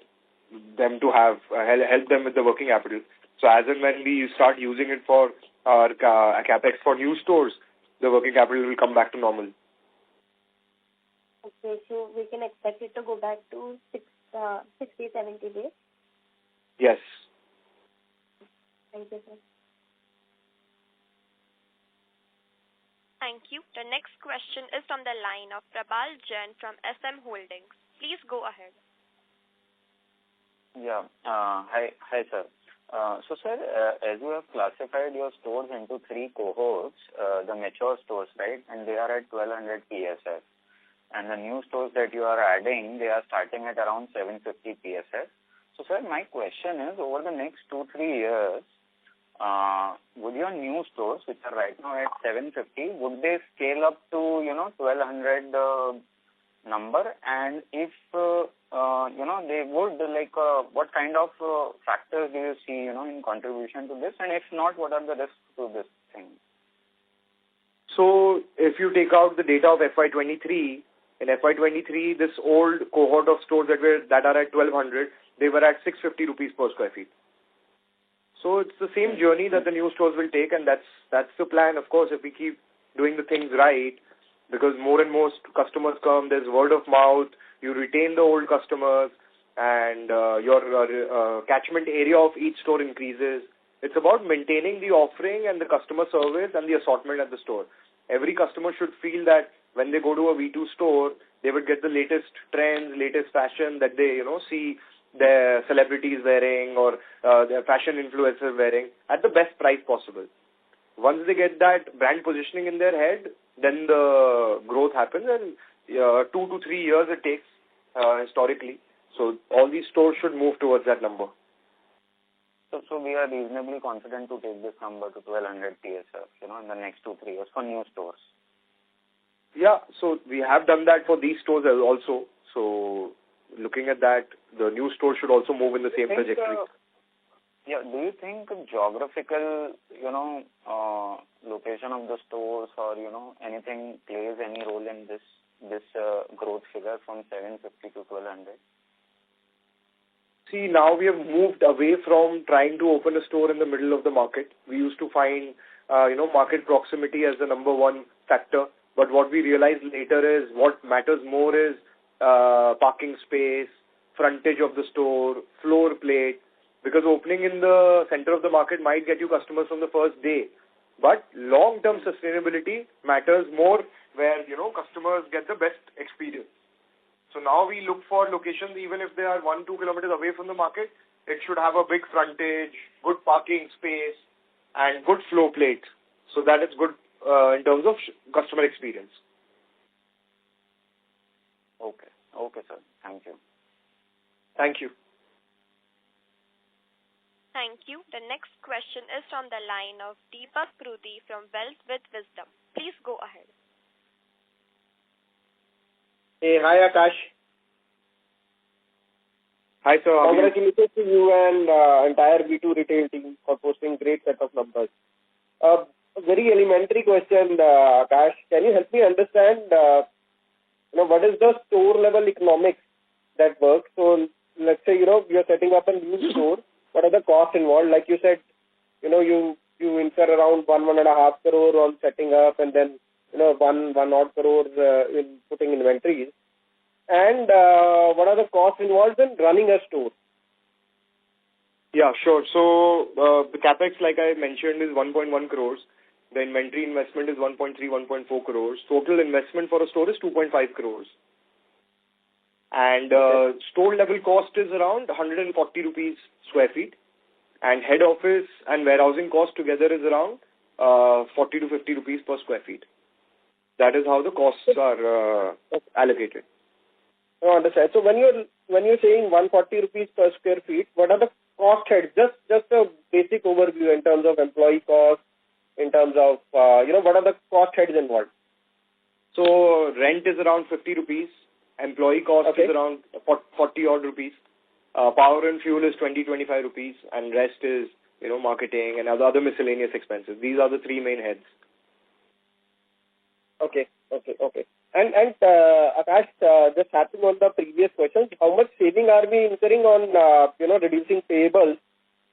them to have help them with the working capital. So as and when we start using it for our capex for new stores, the working capital will come back to normal. Okay, so we can expect it to go back to 60-70 days? Yes. Thank you, sir. Thank you. The next question is from the line of Prabal Jain from SM Holdings. Please go ahead. Yeah. Hi, sir. So, sir, as you have classified your stores into 3 cohorts, the mature stores, right, and they are at 1200 PSF. And the new stores that you are adding, they are starting at around 750 PSF. So, sir, my question is, over the next 2-3 years, would your new stores, which are right now at 750, would they scale up to, 1200 number? And if, they would, what kind of factors do you see, in contribution to this? And if not, what are the risks to this thing? So, if you take out the data of FY23, in FY23, this old cohort of stores that are at 1200, they were at 650 rupees per square feet. So it's the same journey that the new stores will take, and that's the plan. Of course, if we keep doing the things right, because more and more customers come, there's word of mouth, you retain the old customers, and your catchment area of each store increases. It's about maintaining the offering and the customer service and the assortment at the store. Every customer should feel that when they go to a V2 store, they would get the latest trends, latest fashion that they, see their celebrities wearing or their fashion influencers wearing at the best price possible. Once they get that brand positioning in their head, then the growth happens, and 2 to 3 years it takes historically. So all these stores should move towards that number. So we are reasonably confident to take this number to 1200 PSF, in the next 2-3 years for new stores. Yeah, so we have done that for these stores also. So looking at that, the new store should also move in the same trajectory. Do you think geographical, location of the stores or, anything plays any role in this growth figure from 750 to 1200? See, now we have moved away from trying to open a store in the middle of the market. We used to find, market proximity as the number one factor. But what we realized later is what matters more is parking space, frontage of the store, floor plate. Because opening in the center of the market might get you customers from the first day. But long-term sustainability matters more where, customers get the best experience. So now we look for locations, even if they are 1-2 kilometers away from the market, it should have a big frontage, good parking space, and good floor plate. So that it's good in terms of customer experience. Okay, sir. Thank you. Thank you. Thank you. The next question is from the line of Deepak Kruti from Wealth with Wisdom. Please go ahead. Hey, hi Akash. Hi sir. Congratulations to you and entire V2 retail team for posting great set of numbers. Very elementary question, Akash. Can you help me understand, what is the store level economics that works? So let's say, you're setting up a new store what are the costs involved? Like you said, you incur around 1.5 crore on setting up, and then 1 odd crore in putting inventories. And what are the costs involved in running a store? Yeah, sure. So the capex, like I mentioned, is 1.1 crores. The inventory investment is 1.3, 1.4 crores. Total investment for a store is 2.5 crores. And store level cost is around 140 rupees square feet. And head office and warehousing cost together is around 40 to 50 rupees per square feet. That is how the costs are allocated. I understand. So when you're saying 140 rupees per square feet, what are the cost heads? Just a basic overview in terms of employee cost, in terms of what are the cost heads involved? So rent is around 50 rupees. Employee cost is around 40 odd rupees. Power and fuel is 20-25 rupees, and rest is marketing and other miscellaneous expenses. These are the three main heads. Okay. And Akash, just harping on the previous questions, how much saving are we incurring on reducing payables,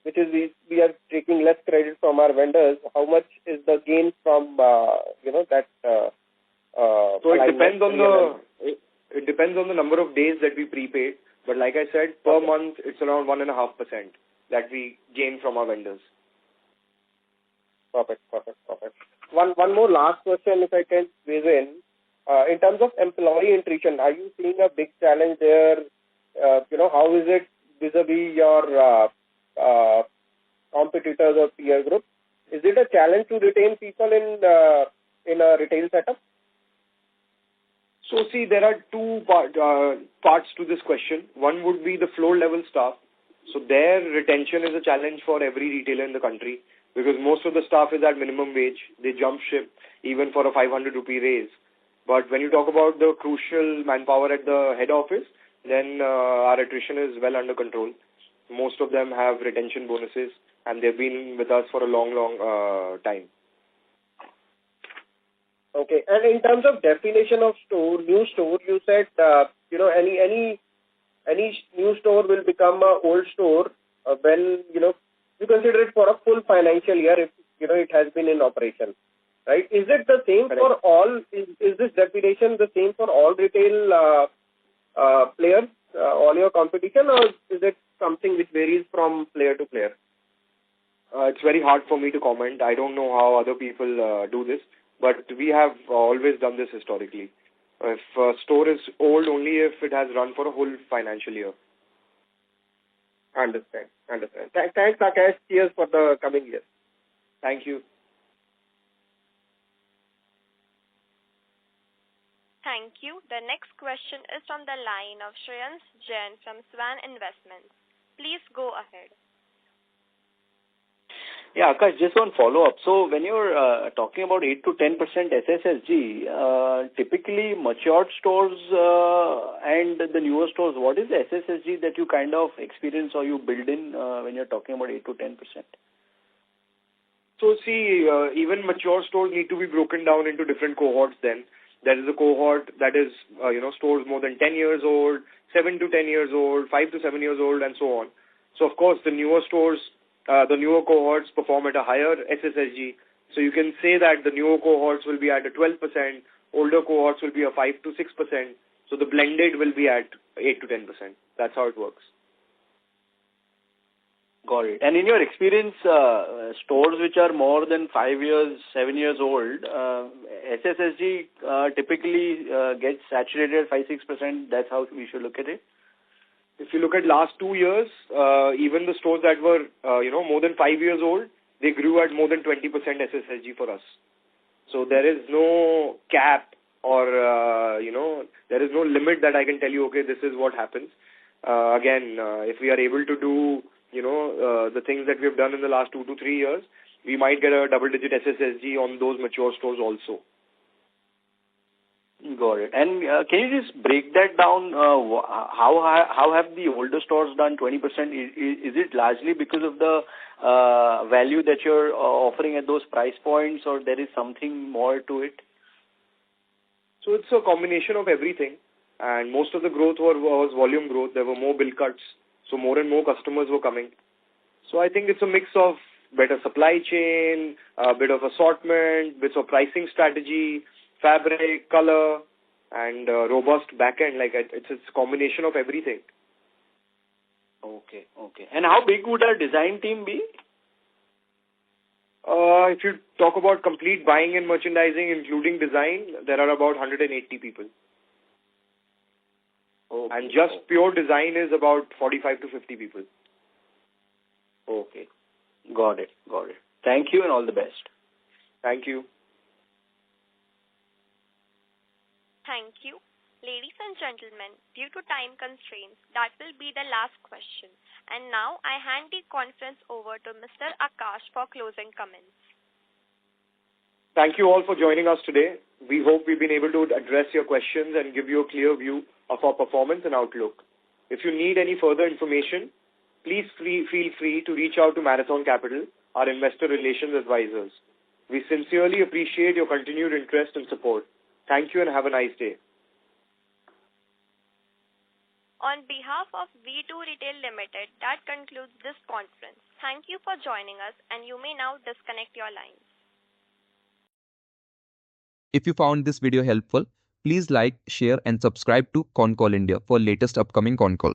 which is we are taking less credit from our vendors? How much is the gain from that? So it depends on the number of days that we prepaid. But like I said, per month it's around 1.5% that we gain from our vendors. Perfect. One more last question, if I can squeeze in. In terms of employee attrition, are you seeing a big challenge there? How is it vis-a-vis your competitors or peer group? Is it a challenge to retain people in a retail setup? So see, there are two parts to this question. One would be the floor level staff. So their retention is a challenge for every retailer in the country because most of the staff is at minimum wage. They jump ship even for a 500 rupee raise. But when you talk about the crucial manpower at the head office, then our attrition is well under control. Most of them have retention bonuses and they've been with us for a long time. Okay. And in terms of definition of new store, you said, any new store will become an old store when, you consider it for a full financial year if, it has been in operation, right? Is it the same for all? Is this definition the same for all retail players, all your competition, or is it something which varies from player to player? It's very hard for me to comment. I don't know how other people do this. But we have always done this historically. If a store is old only if it has run for a whole financial year. Understand. Thanks, Akash. Cheers for the coming year. Thank you. Thank you. The next question is from the line of Shreyans Jain from Swan Investments. Please go ahead. Yeah, Akash, just one follow-up. So when you're talking about 8 to 10% SSSG, typically matured stores and the newer stores, what is the SSSG that you kind of experience or you build in when you're talking about 8 to 10%? So see, even mature stores need to be broken down into different cohorts then. There is a cohort that is, stores more than 10 years old, 7 to 10 years old, 5 to 7 years old, and so on. So of course, the newer stores, the newer cohorts perform at a higher SSSG. So you can say that the newer cohorts will be at a 12%, older cohorts will be a 5 to 6%. So the blended will be at 8 to 10%. That's how it works. Got it. And in your experience, stores which are more than 5 years, 7 years old, SSSG typically gets saturated at 5-6%. That's how we should look at it. If you look at last 2 years, even the stores that were, more than 5 years old, they grew at more than 20% SSSG for us. So there is no cap or, there is no limit that I can tell you, okay, this is what happens. If we are able to do, the things that we have done in the last 2 to 3 years, we might get a double-digit SSSG on those mature stores also. Got it. And can you just break that down? How have the older stores done 20%? Is it largely because of the value that you're offering at those price points, or there is something more to it? So it's a combination of everything. And most of the growth was volume growth. There were more bill cuts. So more and more customers were coming. So I think it's a mix of better supply chain, a bit of assortment, bits of pricing strategy, fabric, color, and robust backend. Like it's a combination of everything. Okay. And how big would our design team be? If you talk about complete buying and merchandising, including design, there are about 180 people. Okay. And just pure design is about 45 to 50 people. Okay. Got it. Thank you and all the best. Thank you. Thank you. Ladies and gentlemen, due to time constraints, that will be the last question. And now I hand the conference over to Mr. Akash for closing comments. Thank you all for joining us today. We hope we've been able to address your questions and give you a clear view of our performance and outlook. If you need any further information, please feel free to reach out to Marathon Capital, our investor relations advisors. We sincerely appreciate your continued interest and support. Thank you and have a nice day. On behalf of V2 Retail Limited, that concludes this conference. Thank you for joining us, and you may now disconnect your lines. If you found this video helpful, please like, share and subscribe to Concall India for latest upcoming Concall.